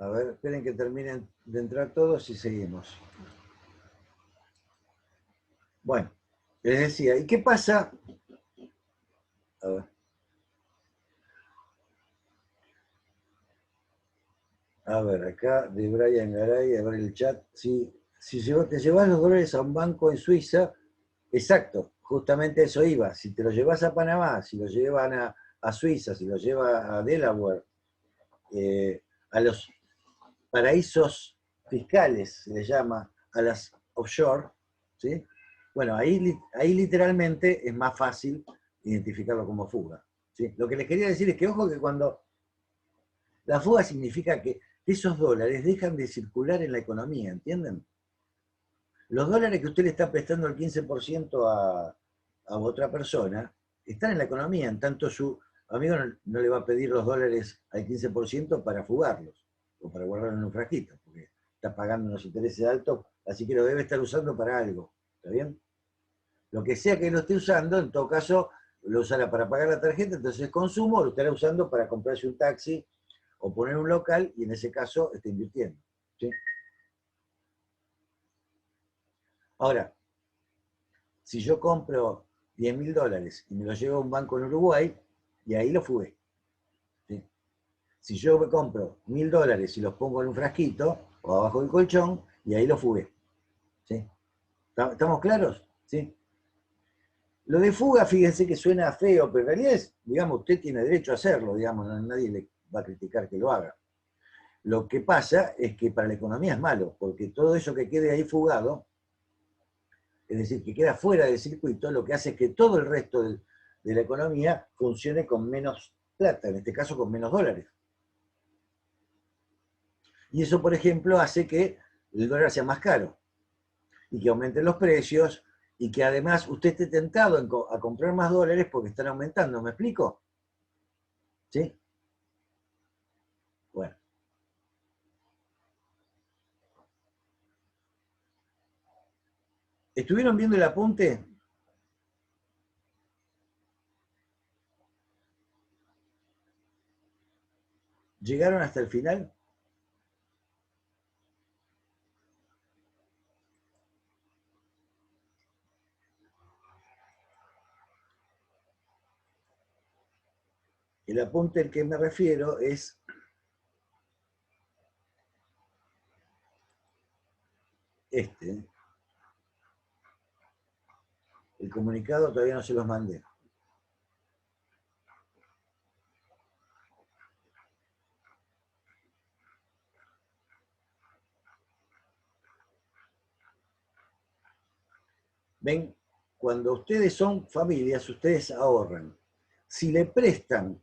A ver, esperen que terminen de entrar todos y seguimos. Bueno, les decía, ¿y qué pasa? A ver. A ver, acá de Brian Garay, a ver el chat. Si te llevas los dólares a un banco en Suiza, exacto, justamente eso iba. Si te lo llevas a Panamá, si lo llevan a Suiza, si lo llevas a Delaware, a los paraísos fiscales, se les llama, a las offshore, ¿sí? Bueno, ahí literalmente es más fácil identificarlo como fuga. ¿Sí? Lo que les quería decir es que ojo que cuando la fuga significa que esos dólares dejan de circular en la economía, ¿entienden? Los dólares que usted le está prestando el 15% a otra persona están en la economía, en tanto su amigo no le va a pedir los dólares al 15% para fugarlos o para guardarlos en un frasquito, porque está pagando unos intereses altos, así que lo debe estar usando para algo, ¿está bien? Lo que sea que lo esté usando, en todo caso, lo usará para pagar la tarjeta, entonces consumo, lo estará usando para comprarse un taxi o poner un local, y en ese caso está invirtiendo. ¿Sí? Ahora, si yo compro 10.000 dólares y me los llevo a un banco en Uruguay, y ahí lo fugué. ¿Sí? Si yo me compro 1.000 dólares y los pongo en un frasquito o abajo del colchón, y ahí lo fugué. ¿Sí? ¿Estamos claros? ¿Sí? Lo de fuga, fíjense que suena feo, pero en realidad es, digamos, usted tiene derecho a hacerlo, digamos, nadie le va a criticar que lo haga. Lo que pasa es que para la economía es malo, porque todo eso que quede ahí fugado, es decir, que queda fuera del circuito, lo que hace es que todo el resto de la economía funcione con menos plata, en este caso con menos dólares. Y eso, por ejemplo, hace que el dólar sea más caro y que aumenten los precios y que además usted esté tentado a comprar más dólares porque están aumentando. ¿Me explico? ¿Sí? Bueno. ¿Estuvieron viendo el apunte? ¿Llegaron hasta el final? El apunte al que me refiero es este. El comunicado todavía no se los mandé. Ven, cuando ustedes son familias, ustedes ahorran. Si le prestan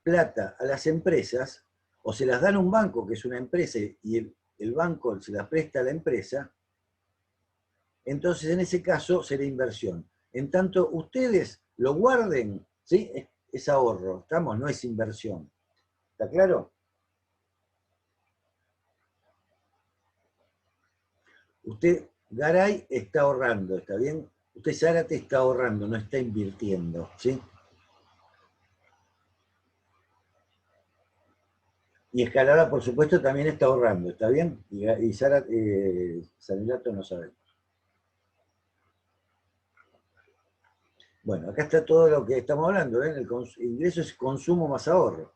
plata a las empresas, o se las dan a un banco, que es una empresa, y el banco se las presta a la empresa, entonces en ese caso será inversión. En tanto ustedes lo guarden, ¿sí? Es ahorro, ¿estamos? No es inversión. ¿Está claro? Usted, Garay, está ahorrando, ¿está bien? Usted, Zárate, está ahorrando, no está invirtiendo, ¿sí? Y Escalada, por supuesto, también está ahorrando, ¿está bien? Y Sanelato no sabe. Bueno, acá está todo lo que estamos hablando, ¿ven? El ingreso es consumo más ahorro.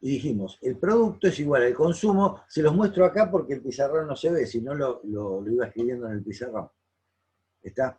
Y dijimos, el producto es igual al consumo, se los muestro acá porque el pizarrón no se ve, si no lo iba escribiendo en el pizarrón. ¿Está?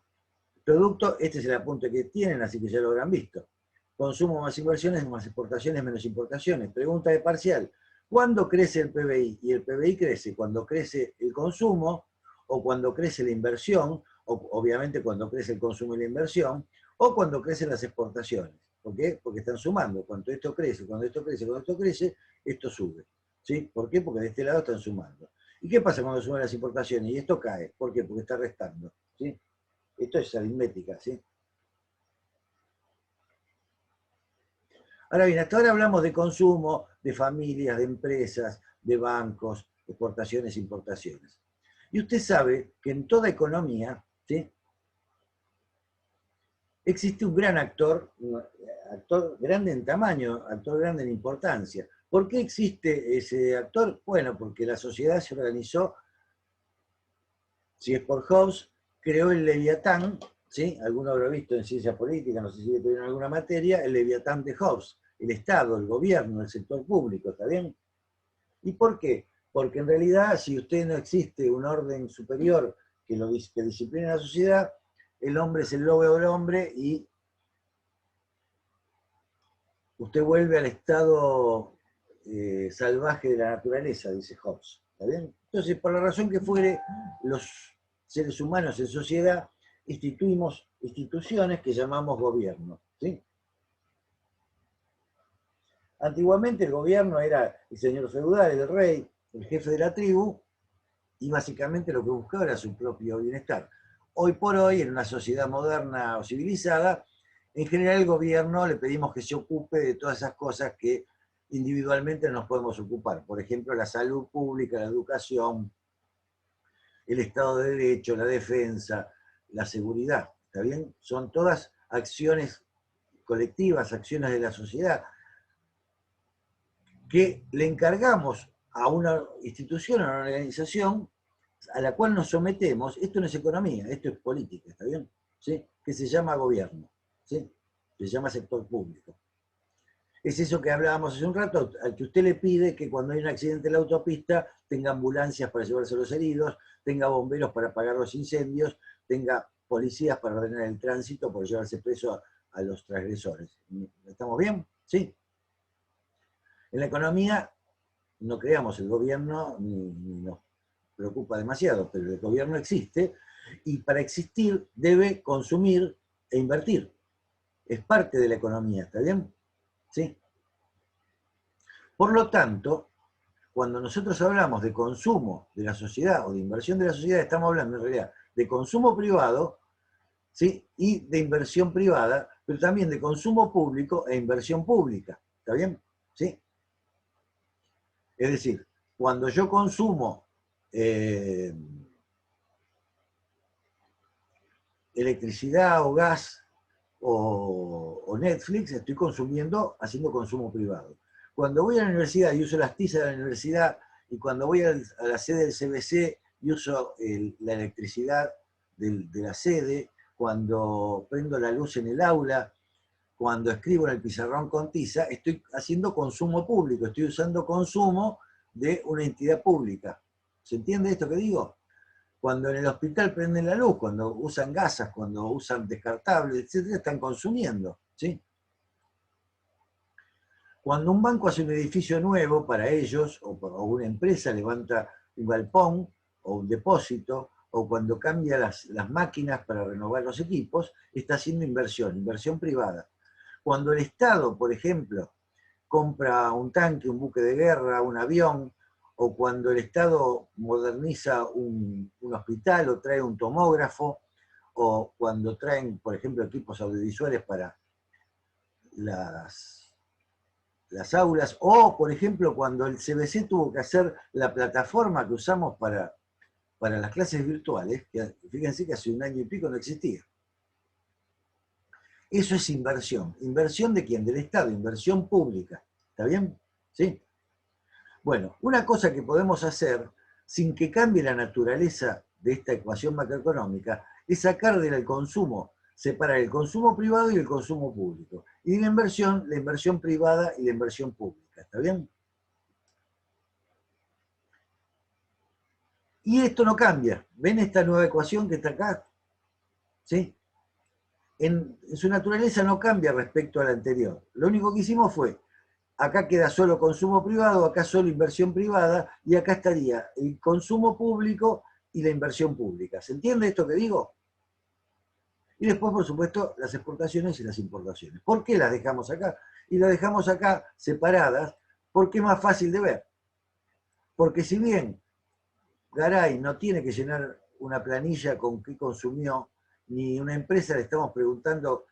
Producto, este es el apunte que tienen, así que ya lo habrán visto. Consumo más inversiones, más exportaciones, menos importaciones. Pregunta de parcial. ¿Cuándo crece el PBI? Y el PBI crece cuando crece el consumo, o cuando crece la inversión, o obviamente cuando crece el consumo y la inversión, o cuando crecen las exportaciones. ¿Por qué? Porque están sumando. Cuando esto crece, cuando esto crece, cuando esto crece, esto sube. ¿Sí? ¿Por qué? Porque de este lado están sumando. ¿Y qué pasa cuando suben las importaciones? Y esto cae. ¿Por qué? Porque está restando. ¿Sí? Esto es aritmética, ¿sí? Ahora bien, hasta ahora hablamos de consumo, de familias, de empresas, de bancos, exportaciones, importaciones. Y usted sabe que en toda economía, ¿sí? existe un gran actor, un actor grande en tamaño, actor grande en importancia. ¿Por qué existe ese actor? Bueno, porque la sociedad se organizó, si es por Hobbes, creó el Leviatán, ¿sí? Alguno habrá visto en ciencia política, no sé si tuvieron alguna materia, el Leviatán de Hobbes, el Estado, el gobierno, el sector público, ¿está bien? ¿Y por qué? Porque en realidad, si usted no existe un orden superior que discipline a la sociedad, el hombre es el lobo del hombre y usted vuelve al estado salvaje de la naturaleza, dice Hobbes. ¿Está bien? Entonces, por la razón que fuere, los seres humanos en sociedad instituimos instituciones que llamamos gobierno. ¿Sí? Antiguamente el gobierno era el señor feudal, el rey, el jefe de la tribu, y básicamente lo que buscaba era su propio bienestar. Hoy por hoy, en una sociedad moderna o civilizada, en general el gobierno le pedimos que se ocupe de todas esas cosas que individualmente nos podemos ocupar. Por ejemplo, la salud pública, la educación, el Estado de Derecho, la defensa, la seguridad. ¿Está bien? Son todas acciones colectivas, acciones de la sociedad, que le encargamos a una institución, a una organización, a la cual nos sometemos. Esto no es economía, esto es política, ¿está bien? ¿Sí? Que se llama gobierno, ¿sí? Se llama sector público. Es eso que hablábamos hace un rato, al que usted le pide que cuando hay un accidente en la autopista tenga ambulancias para llevarse a los heridos, tenga bomberos para apagar los incendios, tenga policías para ordenar el tránsito, para llevarse preso a los transgresores. ¿Estamos bien? ¿Sí? En la economía no creamos el gobierno ni nos preocupa demasiado, pero el gobierno existe y para existir debe consumir e invertir. Es parte de la economía, ¿está bien? ¿Sí? Por lo tanto, cuando nosotros hablamos de consumo de la sociedad o de inversión de la sociedad, estamos hablando en realidad de consumo privado, ¿sí? Y de inversión privada, pero también de consumo público e inversión pública, ¿está bien? ¿Sí? Es decir, cuando yo consumo electricidad o gas o Netflix, estoy consumiendo, haciendo consumo privado. Cuando voy a la universidad y uso las tizas de la universidad, y cuando voy a la sede del CBC y uso la electricidad de la sede, cuando prendo la luz en el aula, cuando escribo en el pizarrón con tiza, estoy haciendo consumo público, estoy usando consumo de una entidad pública. ¿Se entiende esto que digo? Cuando en el hospital prenden la luz, cuando usan gasas, cuando usan descartables, etcétera, están consumiendo, ¿sí? Cuando un banco hace un edificio nuevo para ellos, o una empresa levanta un galpón o un depósito, o cuando cambia las máquinas para renovar los equipos, está haciendo inversión privada. Cuando el Estado, por ejemplo, compra un tanque, un buque de guerra, un avión, o cuando el Estado moderniza un hospital o trae un tomógrafo, o cuando traen, por ejemplo, equipos audiovisuales para las aulas, o, por ejemplo, cuando el CBC tuvo que hacer la plataforma que usamos para las clases virtuales, que fíjense que hace un año y pico no existía. Eso es inversión. ¿Inversión de quién? Del Estado, inversión pública. ¿Está bien? ¿Sí? Bueno, una cosa que podemos hacer sin que cambie la naturaleza de esta ecuación macroeconómica es sacar del consumo, separar el consumo privado y el consumo público. Y de la inversión privada y la inversión pública. ¿Está bien? Y esto no cambia. ¿Ven esta nueva ecuación que está acá? ¿Sí? En su naturaleza no cambia respecto a la anterior. Lo único que hicimos fue, acá queda solo consumo privado, acá solo inversión privada, y acá estaría el consumo público y la inversión pública. ¿Se entiende esto que digo? Y después, por supuesto, las exportaciones y las importaciones. ¿Por qué las dejamos acá? Y las dejamos acá separadas porque es más fácil de ver. Porque si bien Garay no tiene que llenar una planilla con qué consumió, ni una empresa le estamos preguntando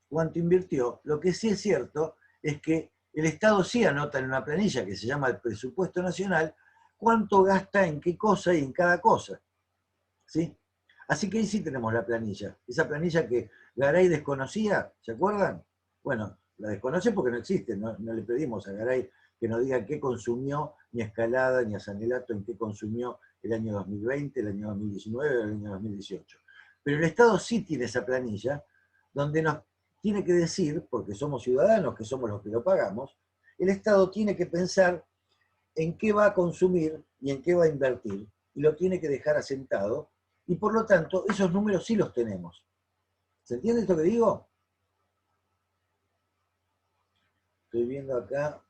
cuánto invirtió, lo que sí es cierto es que el Estado sí anota en una planilla que se llama el presupuesto nacional cuánto gasta en qué cosa y en cada cosa. ¿Sí? Así que ahí sí tenemos la planilla. Esa planilla que Garay desconocía, ¿se acuerdan? Bueno, la desconoce porque no existe, no le pedimos a Garay que nos diga qué consumió, ni a Escalada, ni a Sanelato, en qué consumió el año 2020, el año 2019 o el año 2018. Pero el Estado sí tiene esa planilla, donde nos tiene que decir, porque somos ciudadanos, que somos los que lo pagamos, el Estado tiene que pensar en qué va a consumir y en qué va a invertir, y lo tiene que dejar asentado, y por lo tanto, esos números sí los tenemos. ¿Se entiende esto que digo? Estoy viendo acá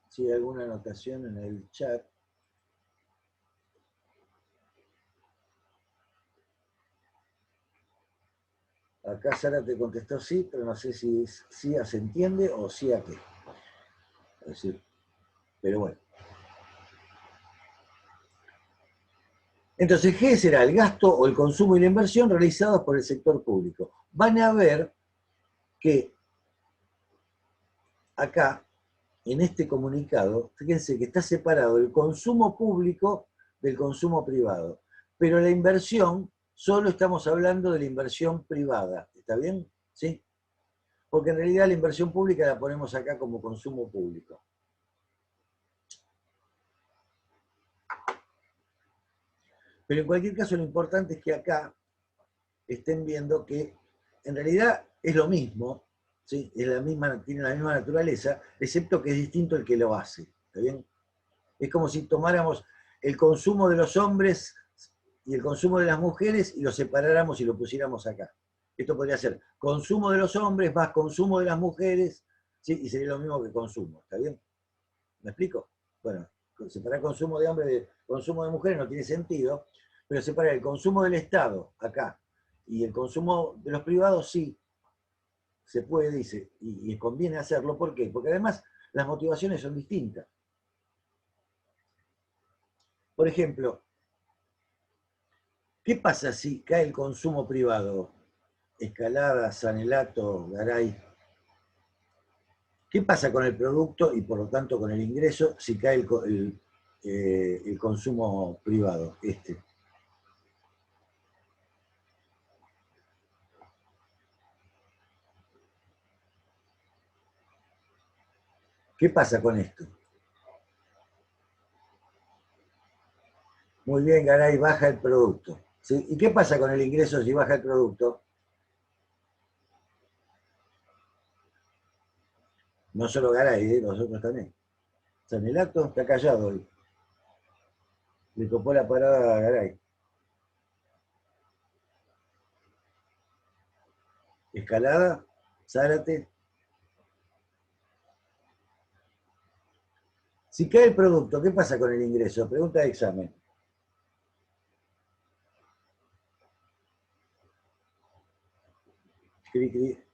si hay alguna anotación en el chat. Acá Sara te contestó sí, pero no sé si es sí a se entiende o sí a qué. Es decir, pero bueno. Entonces, ¿qué será el gasto o el consumo y la inversión realizados por el sector público? Van a ver que acá, en este comunicado, fíjense que está separado el consumo público del consumo privado, pero la inversión, solo estamos hablando de la inversión privada, ¿está bien? ¿Sí? Porque en realidad la inversión pública la ponemos acá como consumo público. Pero en cualquier caso lo importante es que acá estén viendo que en realidad es lo mismo, ¿sí? Es la misma, tiene la misma naturaleza, excepto que es distinto el que lo hace, ¿está bien? Es como si tomáramos el consumo de los hombres y el consumo de las mujeres y lo separáramos y lo pusiéramos acá. Esto podría ser consumo de los hombres más consumo de las mujeres, ¿sí? Y sería lo mismo que consumo, ¿está bien? ¿Me explico? Bueno, separar consumo de hombres de consumo de mujeres no tiene sentido, pero separar el consumo del Estado acá y el consumo de los privados sí se puede, dice, y conviene hacerlo. ¿Por qué? Porque además las motivaciones son distintas. Por ejemplo, ¿qué pasa si cae el consumo privado? Escalada, Sanelato, Garay. ¿Qué pasa con el producto y por lo tanto con el ingreso si cae el consumo privado? ¿Qué pasa con esto? Muy bien, Garay, baja el producto. ¿Sí? ¿Y qué pasa con el ingreso si baja el producto? No solo Garay, nosotros también. Sanelato está callado hoy. Le topó la parada a Garay. Escalada, Zárate. Si cae el producto, ¿qué pasa con el ingreso? Pregunta de examen. Cri, cri.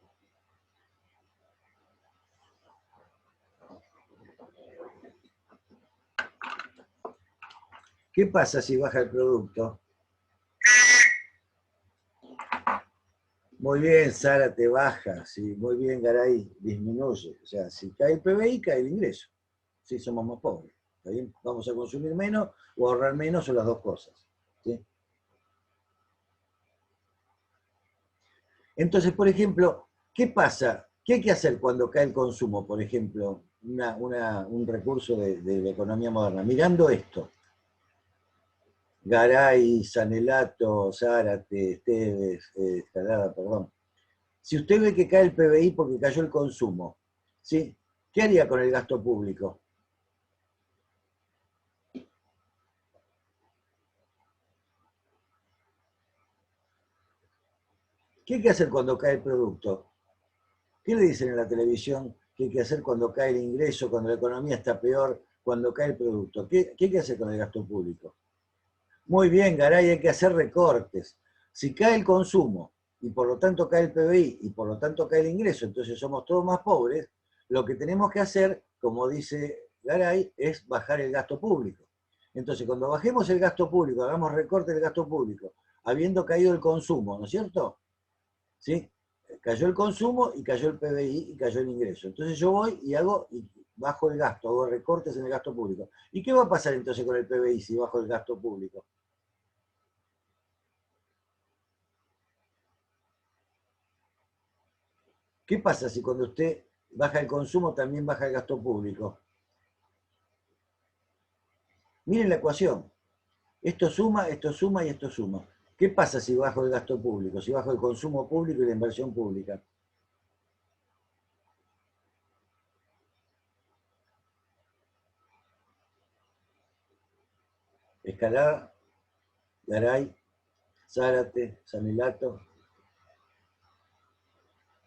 ¿Qué pasa si baja el producto? Muy bien, Zárate, baja. Sí, muy bien, Garay, disminuye. O sea, si cae el PBI, cae el ingreso. Sí, somos más pobres. ¿Está bien? Vamos a consumir menos o ahorrar menos o las dos cosas. ¿Sí? Entonces, por ejemplo, ¿qué pasa? ¿Qué hay que hacer cuando cae el consumo, por ejemplo, un recurso de la economía moderna? Mirando esto, Garay, Sanelato, Zárate, Esteves, Escalada, perdón. Si usted ve que cae el PBI porque cayó el consumo, ¿sí? ¿Qué haría con el gasto público? ¿Qué hay que hacer cuando cae el producto? ¿Qué le dicen en la televisión que hay que hacer cuando cae el ingreso, cuando la economía está peor, cuando cae el producto? ¿Qué hay que hacer con el gasto público? Muy bien, Garay, hay que hacer recortes. Si cae el consumo y por lo tanto cae el PBI y por lo tanto cae el ingreso, entonces somos todos más pobres, lo que tenemos que hacer, como dice Garay, es bajar el gasto público. Entonces, cuando bajemos el gasto público, hagamos recorte del gasto público, habiendo caído el consumo, ¿no es cierto? ¿Sí? Cayó el consumo y cayó el PBI y cayó el ingreso. Entonces yo voy y bajo el gasto, hago recortes en el gasto público. ¿Y qué va a pasar entonces con el PBI si bajo el gasto público? ¿Qué pasa si cuando usted baja el consumo también baja el gasto público? Miren la ecuación. Esto suma y esto suma. ¿Qué pasa si bajo el gasto público? Si bajo el consumo público y la inversión pública. Escalada, Garay, Zárate, Sanelato.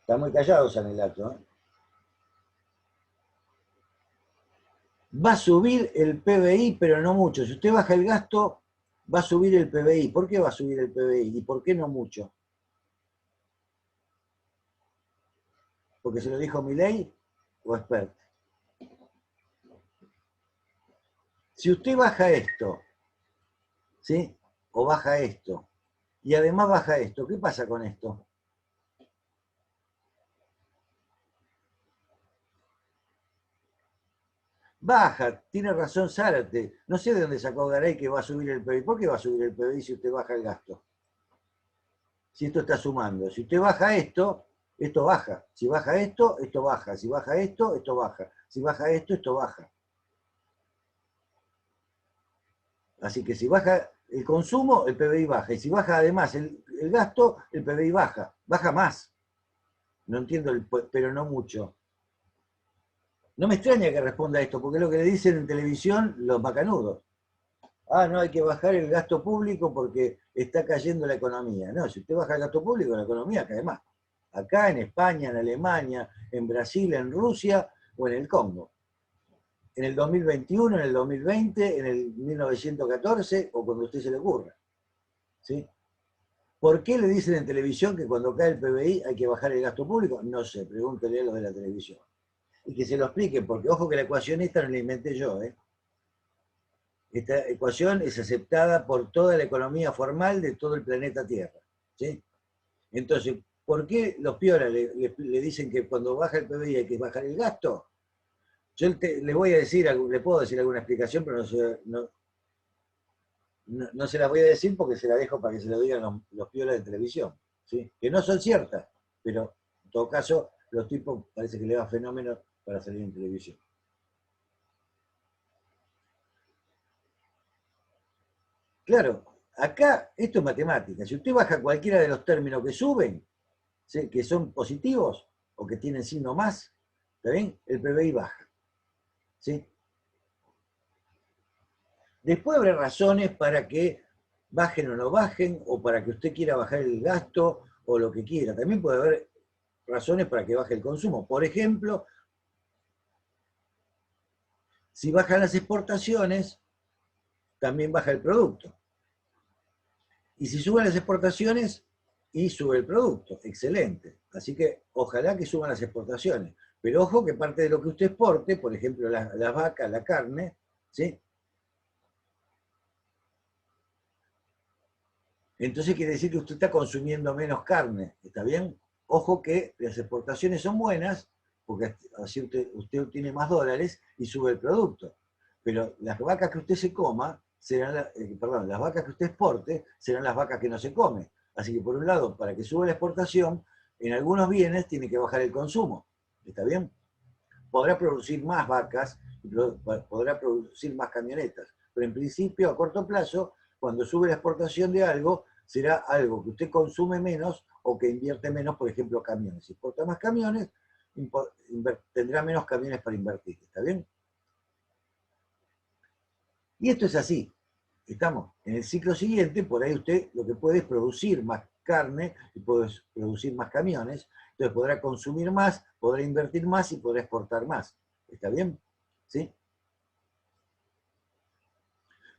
Está muy callado Sanelato, ¿eh? Va a subir el PBI, pero no mucho. Si usted baja el gasto, va a subir el PBI. ¿Por qué va a subir el PBI? ¿Y por qué no mucho? ¿Porque se lo dijo Milei o Expert? Si usted baja esto, ¿sí? O baja esto, y además baja esto, ¿qué pasa con esto? Baja, tiene razón Zárate. No sé de dónde sacó Garay que va a subir el PBI. ¿Por qué va a subir el PBI si usted baja el gasto? Si esto está sumando. Si usted baja esto, esto baja. Si baja esto, esto baja. Si baja esto, esto baja. Si baja esto baja. Así que si baja el consumo, el PBI baja. Y si baja además el gasto, el PBI baja. Baja más. No entiendo, pero no mucho. No me extraña que responda esto, porque es lo que le dicen en televisión los macanudos. Ah, no, hay que bajar el gasto público porque está cayendo la economía. No, si usted baja el gasto público, la economía cae más. Acá, en España, en Alemania, en Brasil, en Rusia o en el Congo. En el 2021, en el 2020, en el 1914 o cuando a usted se le ocurra. ¿Sí? ¿Por qué le dicen en televisión que cuando cae el PBI hay que bajar el gasto público? No sé, pregúntele a los de la televisión. Y que se lo expliquen, porque ojo que la ecuación esta no la inventé yo, ¿eh? Esta ecuación es aceptada por toda la economía formal de todo el planeta Tierra. ¿Sí? Entonces, ¿por qué los pioras le dicen que cuando baja el PBI hay que bajar el gasto? Yo le voy a decir, le puedo decir alguna explicación, pero no se las voy a decir porque se la dejo para que se lo digan los piolas de televisión. ¿Sí? Que no son ciertas, pero en todo caso, los tipos parece que le va fenómeno para salir en televisión. Claro, acá esto es matemática. Si usted baja cualquiera de los términos que suben, ¿sí?, que son positivos o que tienen signo más, ¿está bien? El PBI baja. ¿Sí? Después habrá razones para que bajen o no bajen, o para que usted quiera bajar el gasto, o lo que quiera. También puede haber razones para que baje el consumo. Por ejemplo, si bajan las exportaciones, también baja el producto. Y si suben las exportaciones, y sube el producto. Excelente. Así que ojalá que suban las exportaciones. Pero ojo que parte de lo que usted exporte, por ejemplo, las vacas, la carne, ¿sí? Entonces quiere decir que usted está consumiendo menos carne, ¿está bien? Ojo que las exportaciones son buenas, porque así usted obtiene más dólares y sube el producto. Pero las vacas que usted se coma, perdón, las vacas que usted exporte serán las vacas que no se come. Así que por un lado, para que suba la exportación, en algunos bienes tiene que bajar el consumo, ¿está bien? Podrá producir más vacas, podrá producir más camionetas, pero en principio, a corto plazo, cuando sube la exportación de algo, será algo que usted consume menos o que invierte menos, por ejemplo, camiones. Si exporta más camiones, tendrá menos camiones para invertir, ¿está bien? Y esto es así. Estamos en el ciclo siguiente, por ahí usted lo que puede es producir más carne y puede producir más camiones, entonces podrá consumir más, podrá invertir más y podrá exportar más. ¿Está bien? ¿Sí?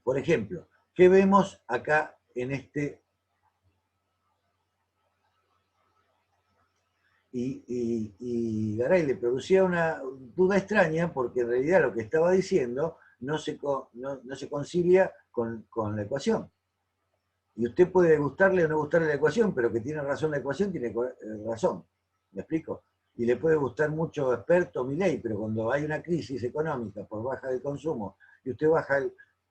Por ejemplo, ¿qué vemos acá en este? Y Garay le producía una duda extraña porque en realidad lo que estaba diciendo no se concilia con la ecuación. Y usted puede gustarle o no gustarle la ecuación, pero que tiene razón la ecuación, tiene razón. ¿Me explico? Y le puede gustar mucho experto Milei, pero cuando hay una crisis económica por baja de consumo y usted baja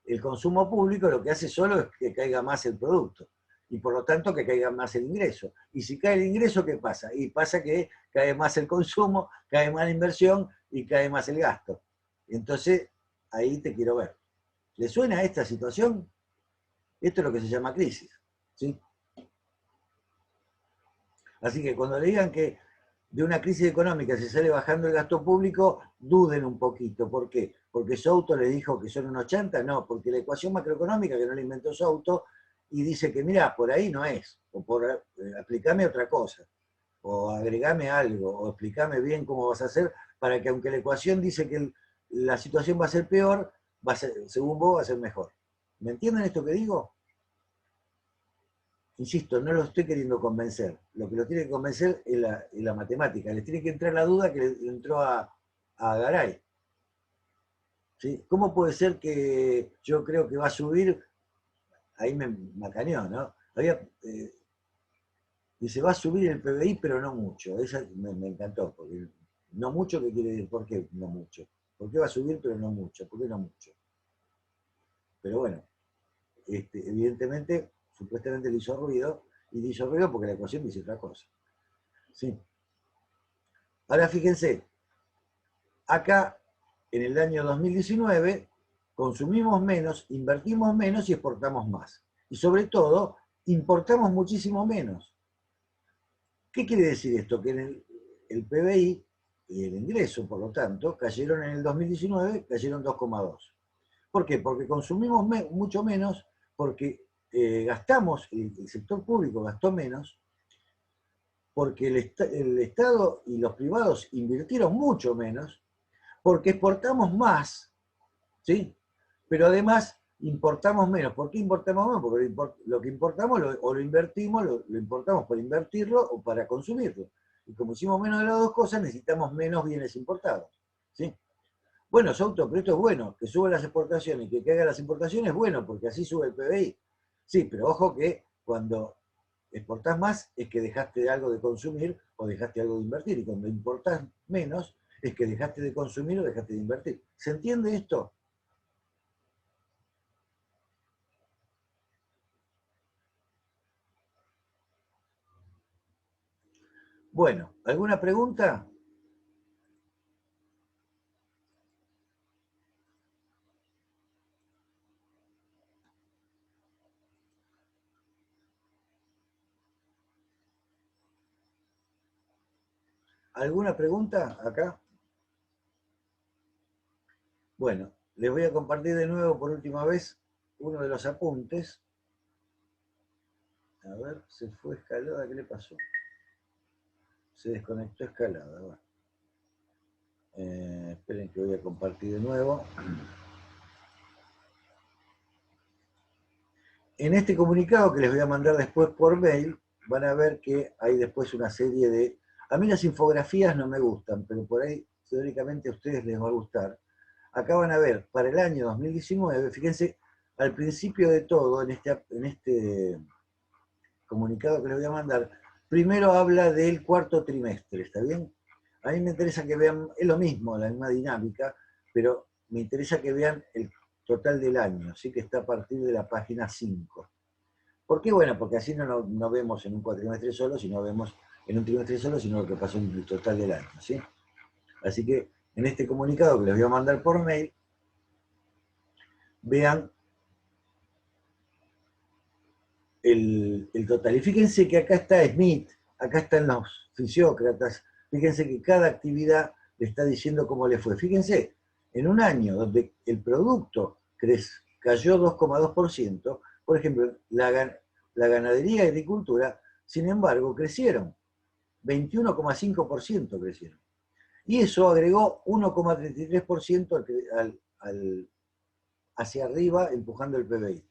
el consumo público, lo que hace solo es que caiga más el producto. y por lo tanto que caiga más el ingreso. Y si cae el ingreso, ¿qué pasa? Y pasa que cae más el consumo, cae más la inversión y cae más el gasto. Entonces, ahí te quiero ver. ¿Le suena esta situación? Esto es lo que se llama crisis, ¿sí? Así que cuando le digan que de una crisis económica se sale bajando el gasto público, duden un poquito. ¿Por qué? Porque Souto le dijo que son un 80, no, porque la ecuación macroeconómica que no la inventó Souto y dice que, mira, por ahí no es, o por aplicame otra cosa, o agregame algo, o explícame bien cómo vas a hacer, para que aunque la ecuación dice que la situación va a ser peor, va a ser, según vos va a ser mejor. ¿Me entienden esto que digo? Insisto, no lo estoy queriendo convencer. Lo que lo tiene que convencer es la matemática. Le tiene que entrar la duda que le entró a Garay. ¿Sí? ¿Cómo puede ser que yo creo que va a subir? Ahí me macaneó, ¿no? Dice, va a subir el PBI, pero no mucho. Esa me encantó, porque no mucho, ¿qué quiere decir? ¿Por qué no mucho? ¿Por qué va a subir, pero no mucho? ¿Por qué no mucho? Pero bueno, evidentemente, supuestamente le hizo ruido, y le hizo ruido porque la ecuación dice otra cosa. ¿Sí? Ahora fíjense, acá en el año 2019 consumimos menos, invertimos menos y exportamos más. Y sobre todo, importamos muchísimo menos. ¿Qué quiere decir esto? Que en el PBI y el ingreso, por lo tanto, cayeron en el 2019, cayeron 2,2. ¿Por qué? Porque consumimos mucho menos, porque gastamos, el sector público gastó menos, porque el Estado y los privados invirtieron mucho menos, porque exportamos más, ¿sí? Pero además importamos menos. ¿Por qué importamos menos? Porque lo que importamos o lo invertimos, lo importamos para invertirlo o para consumirlo. Y como hicimos menos de las dos cosas, necesitamos menos bienes importados, ¿sí? Bueno, Souto, pero esto es bueno, que suban las exportaciones y que caigan las importaciones es bueno, porque así sube el PBI. Sí, pero ojo que cuando exportás más es que dejaste algo de consumir o dejaste algo de invertir, y cuando importás menos es que dejaste de consumir o dejaste de invertir. ¿Se entiende esto? Bueno, ¿alguna pregunta? ¿Alguna pregunta acá? Bueno, les voy a compartir de nuevo por última vez uno de los apuntes. A ver, se fue Escalada, ¿qué le pasó? Se desconectó Escalada. Bueno. Esperen que voy a compartir de nuevo. En este comunicado que les voy a mandar después por mail, van a ver que hay después una serie de... A mí las infografías no me gustan, pero por ahí teóricamente a ustedes les va a gustar. Acá van a ver, para el año 2019, fíjense, al principio de todo, en este comunicado que les voy a mandar, primero habla del cuarto trimestre, ¿está bien? A mí me interesa que vean, es lo mismo, la misma dinámica, pero me interesa que vean el total del año, así que está a partir de la página 5. ¿Por qué? Bueno, porque así no vemos en un cuatrimestre solo, sino vemos en un trimestre solo, sino lo que pasó en el total del año, ¿sí? Así que en este comunicado que les voy a mandar por mail, vean el total. Y fíjense que acá está Smith, acá están los fisiócratas, fíjense que cada actividad le está diciendo cómo le fue. Fíjense, en un año donde el producto cayó 2,2%, por ejemplo, la ganadería y agricultura, sin embargo, crecieron, 21,5% crecieron. Y eso agregó 1,33% hacia arriba, empujando el PBI.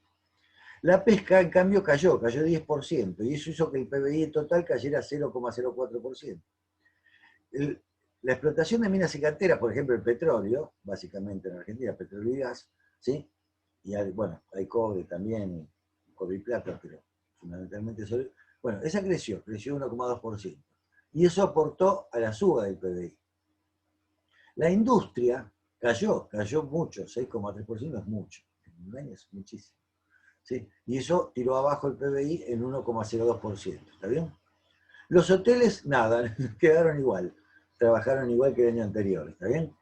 La pesca, en cambio, cayó 10%, y eso hizo que el PBI total cayera 0,04%. La explotación de minas y canteras, por ejemplo, el petróleo, básicamente en Argentina, petróleo y gas, ¿sí? Y bueno, hay cobre también, cobre y plata, pero fundamentalmente eso. Bueno, esa creció 1,2%. Y eso aportó a la suba del PBI. La industria cayó mucho, 6,3% es mucho. En un año es muchísimo. ¿sí? Y eso tiró abajo el PBI en 1,02%, ¿está bien? Los hoteles, nada, quedaron igual, trabajaron igual que el año anterior, ¿está bien?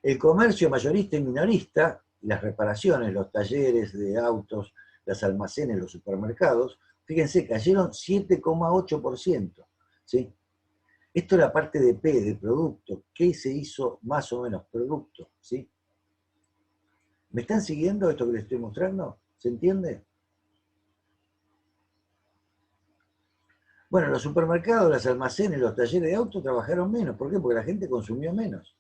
El comercio mayorista y minorista, las reparaciones, los talleres de autos, los almacenes, los supermercados, fíjense, cayeron 7,8%, ¿sí? Esto es la parte de P, de producto. ¿Qué se hizo más o menos? Producto, ¿sí? ¿Me están siguiendo esto que les estoy mostrando? ¿Se entiende? Bueno, los supermercados, los almacenes, los talleres de auto trabajaron menos. ¿Por qué? Porque la gente consumió menos,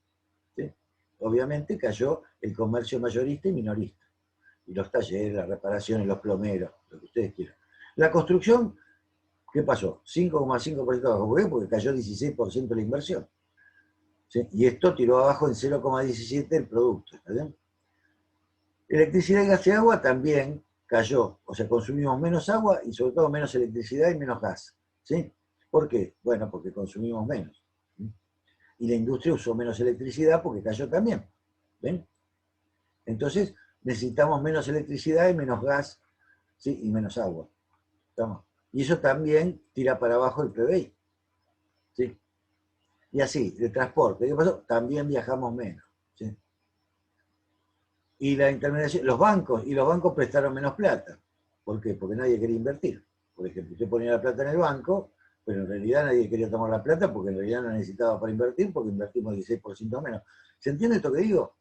¿sí? Obviamente cayó el comercio mayorista y minorista. Y los talleres, las reparaciones, los plomeros, lo que ustedes quieran. La construcción, ¿qué pasó? 5,5% abajo. ¿Por qué? Porque cayó 16% la inversión, ¿sí? Y esto tiró abajo en 0,17 el producto, ¿está bien? Electricidad, gas y agua también cayó, o sea, consumimos menos agua y sobre todo menos electricidad y menos gas, ¿sí? ¿Por qué? Bueno, porque consumimos menos. ¿Sí? Y la industria usó menos electricidad porque cayó también, ¿ven? Entonces, necesitamos menos electricidad y menos gas, ¿sí? Y menos agua. ¿Estamos? Y eso también tira para abajo el PBI, ¿sí? Y así, el transporte, ¿qué pasó? También viajamos menos, ¿sí? Y la intermediación, los bancos prestaron menos plata. ¿Por qué? Porque nadie quería invertir. Por ejemplo, usted ponía la plata en el banco, pero en realidad nadie quería tomar la plata porque en realidad no necesitaba para invertir, porque invertimos 16% menos. ¿Se entiende esto que digo?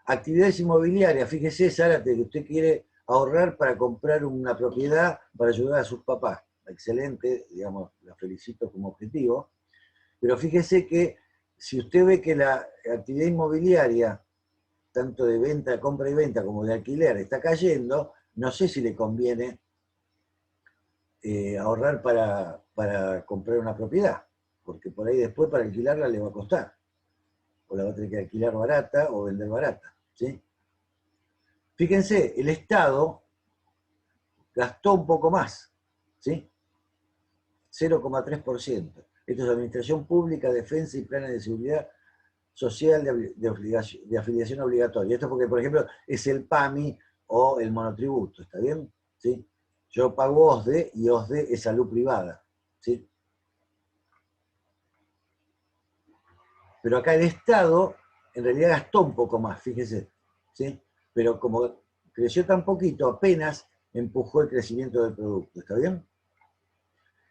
Actividades inmobiliarias, fíjese, Zárate, que usted quiere ahorrar para comprar una propiedad para ayudar a sus papás. Excelente, digamos, la felicito como objetivo. Pero fíjese que si usted ve que la actividad inmobiliaria tanto de venta, compra y venta como de alquiler está cayendo, no sé si le conviene ahorrar para comprar una propiedad, porque por ahí después para alquilarla le va a costar, o la va a tener que alquilar barata o vender barata, ¿sí? Fíjense, el Estado gastó un poco más, ¿sí? 0,3%. Esto es Administración Pública, Defensa y Planes de Seguridad Social de afiliación obligatoria. Esto porque, por ejemplo, es el PAMI o el monotributo, ¿está bien? ¿Sí? Yo pago OSDE y OSDE es salud privada, ¿sí? Pero acá el Estado en realidad gastó un poco más, fíjese, ¿sí? Pero como creció tan poquito, apenas empujó el crecimiento del producto, ¿está bien?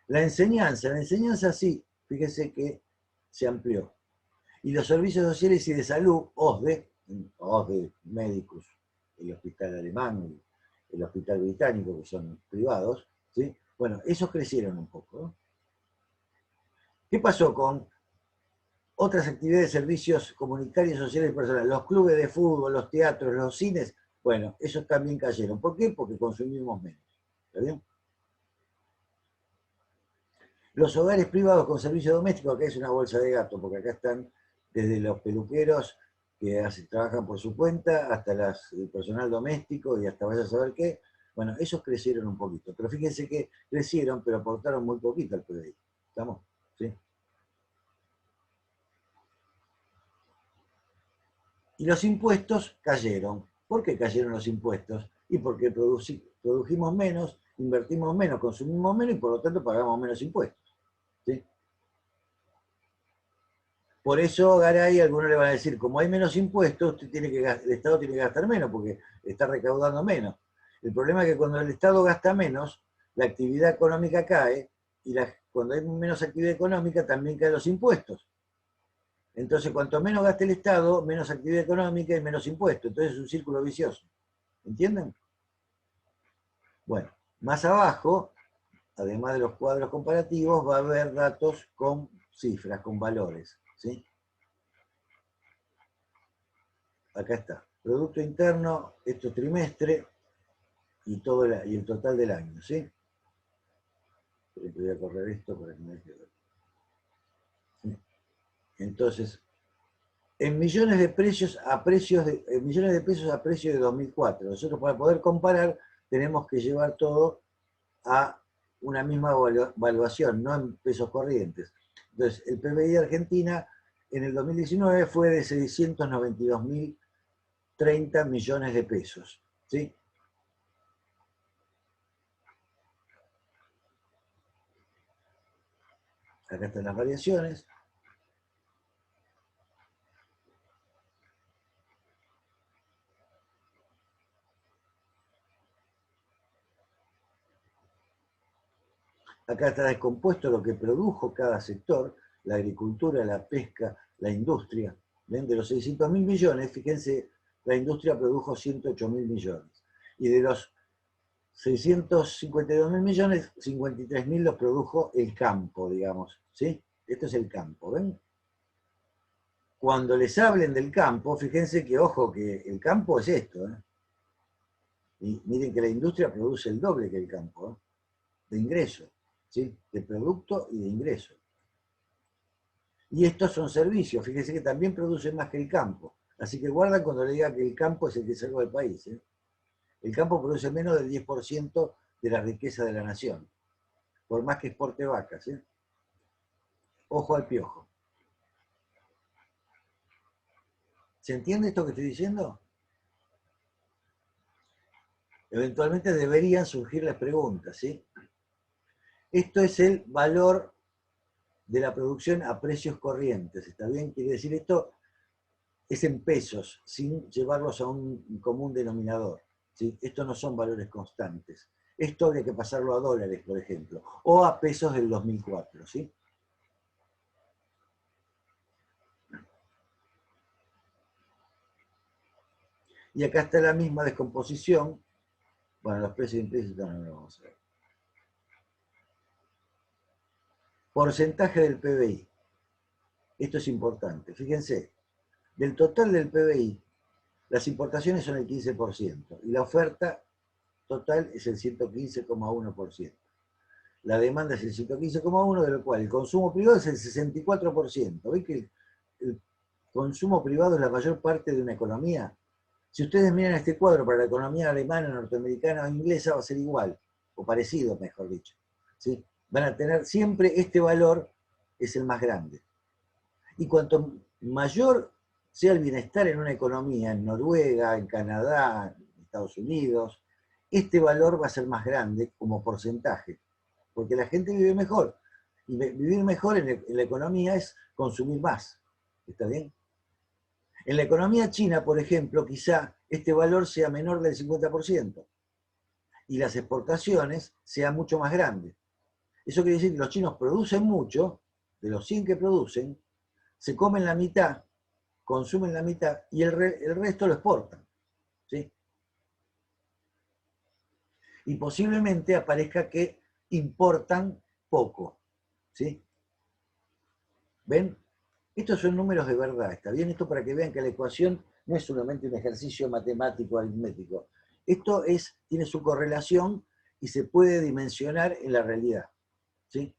La enseñanza sí, fíjese que se amplió. Y los servicios sociales y de salud, OSDE médicos, el hospital alemán, el hospital británico, que son privados, ¿sí? Bueno, esos crecieron un poco, ¿no? ¿Qué pasó con otras actividades de servicios comunitarios, sociales y personales? Los clubes de fútbol, los teatros, los cines, bueno, esos también cayeron. ¿Por qué? Porque consumimos menos. ¿Está bien? Los hogares privados con servicio doméstico, acá es una bolsa de gato, porque acá están desde los peluqueros que trabajan por su cuenta, hasta el personal doméstico y hasta vaya a saber qué. Bueno, esos crecieron un poquito, pero fíjense que crecieron, pero aportaron muy poquito al PBI. ¿Estamos? ¿Sí? Y los impuestos cayeron. ¿Por qué cayeron los impuestos? Y porque produjimos menos, invertimos menos, consumimos menos y por lo tanto pagamos menos impuestos. ¿Sí? Por eso, Garay, algunos le van a decir, como hay menos impuestos, el Estado tiene que gastar menos, porque está recaudando menos. El problema es que cuando el Estado gasta menos, la actividad económica cae, y cuando hay menos actividad económica, también caen los impuestos. Entonces, cuanto menos gaste el Estado, menos actividad económica y menos impuestos. Entonces es un círculo vicioso. ¿Entienden? Bueno, más abajo, además de los cuadros comparativos, va a haber datos con cifras, con valores. ¿Sí? Acá está. Producto interno, esto es trimestre y, y el total del año, ¿sí? Voy a correr esto para que me deje ver. ¿Sí? Entonces, en millones de precios a precios en millones de pesos a precio de 2004. Nosotros para poder comparar tenemos que llevar todo a una misma valuación, no en pesos corrientes. Entonces, el PBI de Argentina en el 2019 fue de 692.030 millones de pesos, ¿sí? Acá están las variaciones. Acá está descompuesto lo que produjo cada sector, la agricultura, la pesca, la industria. ¿Ven? De los 600.000 millones, fíjense, la industria produjo 108.000 millones. Y de los 652.000 millones, 53.000 los produjo el campo, digamos. ¿Sí? Esto es el campo, ¿ven? Cuando les hablen del campo, fíjense que, ojo, que el campo es esto. Y miren que la industria produce el doble que el campo, de ingreso, ¿sí? De producto y de ingreso. Y estos son servicios, fíjense que también producen más que el campo. Así que guarda cuando le diga que el campo es el que salva el país. El campo produce menos del 10% de la riqueza de la nación, por más que exporte vacas. Ojo al piojo. ¿Se entiende esto que estoy diciendo? Eventualmente deberían surgir las preguntas, ¿sí? Esto es el valor de la producción a precios corrientes, ¿está bien? Quiere decir, esto es en pesos, sin llevarlos a un común denominador, ¿sí? Estos no son valores constantes. Esto habría que pasarlo a dólares, por ejemplo, o a pesos del 2004, ¿sí? Y acá está la misma descomposición. Bueno, los precios implícitos no lo vamos a ver. Porcentaje del PBI. Esto es importante. Fíjense, del total del PBI, las importaciones son el 15% y la oferta total es el 115,1%. La demanda es el 115,1%, de lo cual el consumo privado es el 64%. ¿Ven que el consumo privado es la mayor parte de una economía? Si ustedes miran este cuadro para la economía alemana, norteamericana o inglesa, va a ser igual, o parecido, mejor dicho. ¿Sí? Van a tener siempre este valor, es el más grande. Y cuanto mayor sea el bienestar en una economía, en Noruega, en Canadá, en Estados Unidos, este valor va a ser más grande como porcentaje, porque la gente vive mejor. Y vivir mejor en la economía es consumir más. ¿Está bien? En la economía china, por ejemplo, quizá este valor sea menor del 50% y las exportaciones sean mucho más grandes. Eso quiere decir que los chinos producen mucho, de los 100 que producen, se comen la mitad, consumen la mitad y el resto lo exportan. ¿Sí? Y posiblemente aparezca que importan poco. ¿Sí? ¿Ven? Estos son números de verdad, ¿está bien? Esto para que vean que la ecuación no es solamente un ejercicio matemático aritmético. Esto tiene su correlación y se puede dimensionar en la realidad. ¿Sí?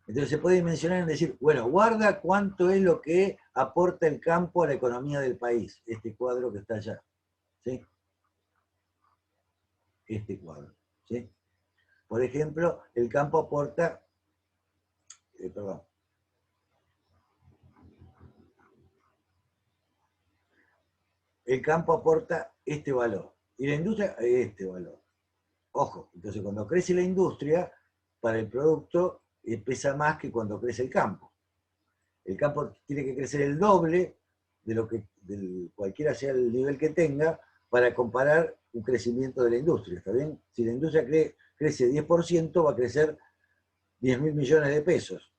Entonces se puede dimensionar en decir, bueno, guarda cuánto es lo que aporta el campo a la economía del país, este cuadro que está allá. ¿Sí? Este cuadro. ¿Sí? Por ejemplo, el campo aporta, perdón, el campo aporta este valor y la industria este valor. Ojo, entonces cuando crece la industria, para el producto pesa más que cuando crece el campo. El campo tiene que crecer el doble de lo que cualquiera sea el nivel que tenga para comparar un crecimiento de la industria, ¿está bien? Si la industria crece 10%, va a crecer 10.000 millones de pesos.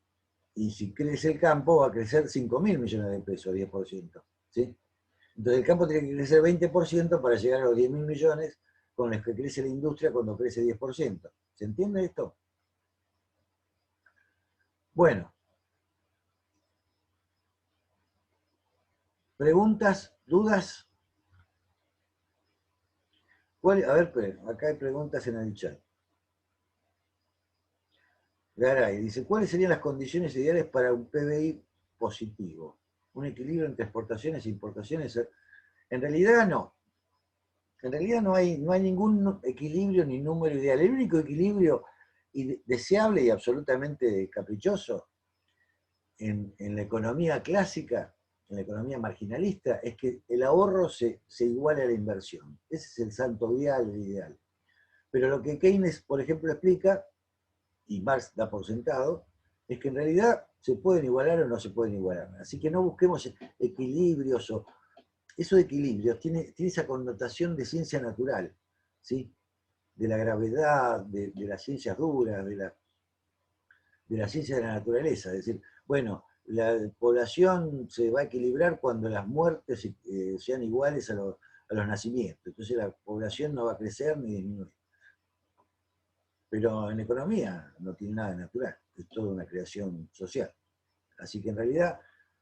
Y si crece el campo, va a crecer 5.000 millones de pesos, 10%. ¿Sí? Entonces el campo tiene que crecer 20% para llegar a los 10.000 millones con los que crece la industria cuando crece 10%. ¿Se entiende esto? Bueno, preguntas, dudas. A ver, acá hay preguntas en el chat. Garay dice, ¿cuáles serían las condiciones ideales para un PBI positivo? ¿Un equilibrio entre exportaciones e importaciones? En realidad no. En realidad no hay ningún equilibrio ni número ideal. El único equilibrio deseable y absolutamente caprichoso en la economía clásica, en la economía marginalista, es que el ahorro se iguale a la inversión. Ese es el santo grial, el ideal. Pero lo que Keynes, por ejemplo, explica, y Marx da por sentado, es que en realidad se pueden igualar o no se pueden igualar. Así que no busquemos equilibrios o... Eso de equilibrios tiene esa connotación de ciencia natural, ¿sí? De la gravedad, de las ciencias duras, de la ciencia de la naturaleza. Es decir, bueno, la población se va a equilibrar cuando las muertes sean iguales a los nacimientos. Entonces la población no va a crecer ni disminuir. Pero en economía no tiene nada de natural, es toda una creación social. Así que en realidad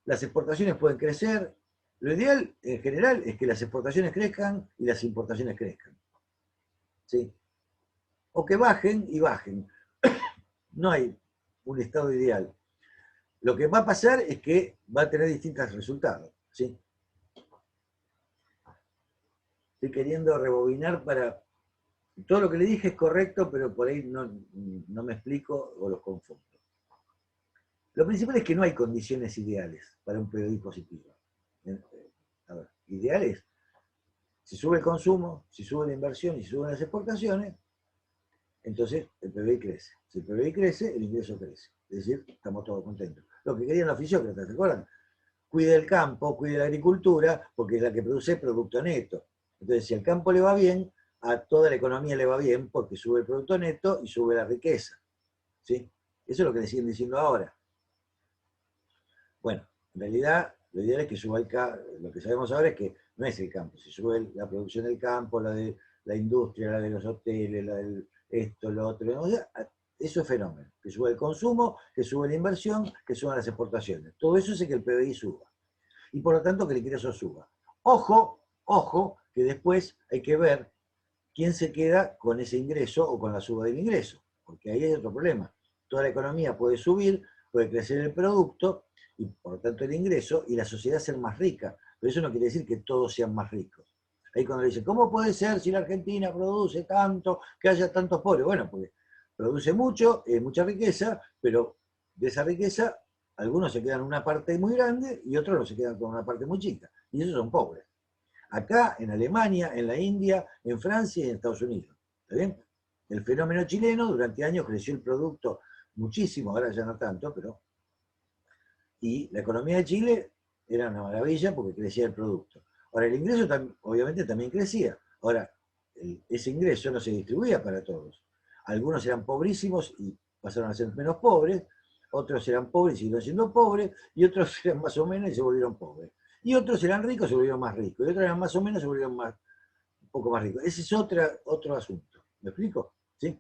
las exportaciones pueden crecer. Lo ideal en general es que las exportaciones crezcan y las importaciones crezcan. ¿Sí? O que bajen y bajen. No hay un estado ideal. Lo que va a pasar es que va a tener distintos resultados. ¿Sí? Estoy queriendo rebobinar para... Todo lo que le dije es correcto, pero por ahí no me explico o los confundo. Lo principal es que no hay condiciones ideales para un PBI positivo. A ver, ideales, si sube el consumo, si sube la inversión y si suben las exportaciones, entonces el PBI crece. Si el PBI crece, el ingreso crece. Es decir, estamos todos contentos. Lo que querían los fisiócratas, ¿se acuerdan? Cuide el campo, cuide la agricultura, porque es la que produce producto neto. Entonces, si al campo le va bien, a toda la economía le va bien, porque sube el producto neto y sube la riqueza. ¿Sí? Eso es lo que le siguen diciendo ahora. Bueno, en realidad, lo ideal es que suba el campo. Lo que sabemos ahora es que no es el campo. Si sube la producción del campo, la de la industria, la de los hoteles, la del esto, lo otro, ¿no? Eso es fenómeno. Que suba el consumo, que suba la inversión, que suban las exportaciones. Todo eso hace que el PBI suba. Y por lo tanto que el ingreso suba. Ojo, ojo, que después hay que ver quién se queda con ese ingreso o con la suba del ingreso. Porque ahí hay otro problema. Toda la economía puede subir, puede crecer el producto, y por lo tanto el ingreso, y la sociedad ser más rica. Pero eso no quiere decir que todos sean más ricos. Ahí cuando dicen, ¿cómo puede ser si la Argentina produce tanto, que haya tantos pobres? Bueno, porque produce mucho, mucha riqueza, pero de esa riqueza algunos se quedan una parte muy grande y otros no se quedan con una parte muy chica. Y esos son pobres. Acá, en Alemania, en la India, en Francia y en Estados Unidos. ¿Está bien? El fenómeno chileno, durante años creció el producto muchísimo, ahora ya no tanto, pero... Y la economía de Chile era una maravilla porque crecía el producto. Ahora, el ingreso obviamente también crecía. Ahora, ese ingreso no se distribuía para todos. Algunos eran pobrísimos y pasaron a ser menos pobres, otros eran pobres y siguieron siendo pobres, y otros eran más o menos y se volvieron pobres. Y otros eran ricos y se volvieron más ricos, y otros eran más o menos y se volvieron un poco más ricos. Ese es otro asunto. ¿Me explico? ¿Sí?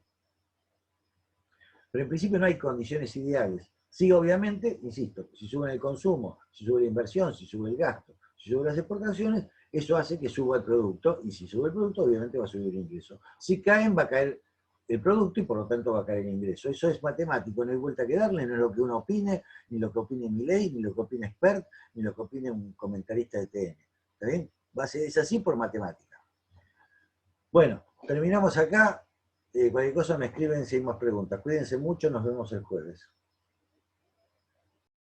Pero en principio no hay condiciones ideales. Sí, obviamente, insisto, si sube el consumo, si sube la inversión, si sube el gasto, si sube las exportaciones, eso hace que suba el producto, y si sube el producto, obviamente va a subir el ingreso. Si caen, va a caer el producto y por lo tanto va a caer el ingreso. Eso es matemático, no hay vuelta que darle, no es lo que uno opine, ni lo que opine Milei, ni lo que opine Expert, ni lo que opine un comentarista de TN. ¿Está bien? Es así por matemática. Bueno, terminamos acá. Cualquier cosa me escriben si hay más preguntas. Cuídense mucho, nos vemos el jueves.